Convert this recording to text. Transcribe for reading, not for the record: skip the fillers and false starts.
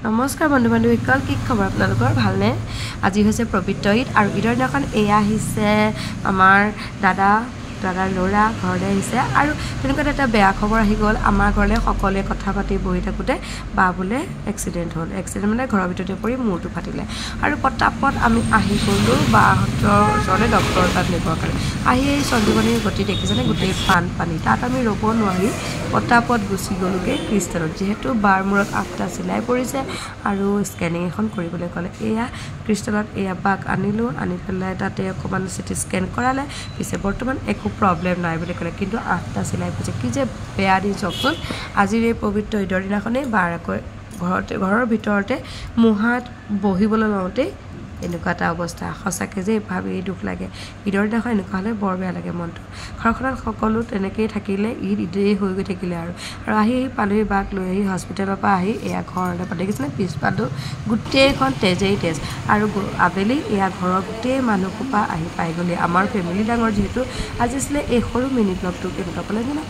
নমস্কাৰ বন্ধু বান্ধৱীসকল, কি খবৰ আপোনালোকৰ? ভালনে? আজি হৈছে পবিত্ৰ ঈদ আৰু ঈদৰ দিনাখন এয়া আহিছে আমাৰ দাদাৰ ল'ৰা ঘৰলৈ আহিছে আৰু তেনেকুৱা এটা বেয়া খবৰ আহি গ'ল আমাৰ ঘৰলৈ। সকলোৱে কথা পাতি বহি থাকোঁতে বা বোলে এক্সিডেণ্ট হ'ল। এক্সিডেণ্ট মানে ঘৰৰ ভিতৰতে পৰি মূৰটো ফাটিলে আৰু পটাপট আমি আহি গ'লোঁ বাহঁতৰ ওচৰলৈ ডক্টৰৰ তাত নিবৰ কাৰণে। আহি এই সঞ্জীৱনীৰ গতি দেখিছেনে? গোটেই পানী তাত আমি ৰ'ব নোৱাৰি পটাপট গুচি গ'লোগৈ ক্ৰিষ্টেলত। যিহেতু বাৰ মূৰত 8টা চিলাই পৰিছে আৰু স্কেনিং এখন কৰিবলৈ ক'লে। এয়া ক্ৰিষ্টেলত এয়া বাক আনিলোঁ, আনি পেলাই তাতে অকণমান চিটি স্কেন কৰালে। পিছে বৰ্তমান একো প্ৰব্লেম নাই বুলি ক'লে, কিন্তু 8টা চিলাই পৰিছে। কি যে বেয়া দিন চাওকচোন। আজিৰ এই পবিত্ৰ ঈদৰ দিনাখনেই বাৰ আকৌ ঘৰৰ ভিতৰতে মুহাত বহিবলৈ লওঁতেই এনেকুৱা এটা অৱস্থা। সঁচাকৈ যে ভাবি দুখ লাগে। ঈদৰ দিনাখন এনেকুৱা হ'লে বৰ বেয়া লাগে মনটো। ঘৰখনত সকলো তেনেকৈয়ে থাকিলে ঈদেই হৈ গৈ থাকিলে আৰু আহি পালোহি বাক লৈ আহি হস্পিটেলৰ পৰা আহি এয়া ঘৰলৈ পালে। দেখিছেনে পিছফালটো গোটেইখন তেজেই তেজ আৰু আবেলি এয়া ঘৰৰ গোটেই মানুহসোপা আহি পাই গ'লে। আমাৰ ফেমিলি ডাঙৰ যিহেতু। আজি আছিলে এই সৰু মিনি ব্লগটো কেনেকুৱা পালে জানো।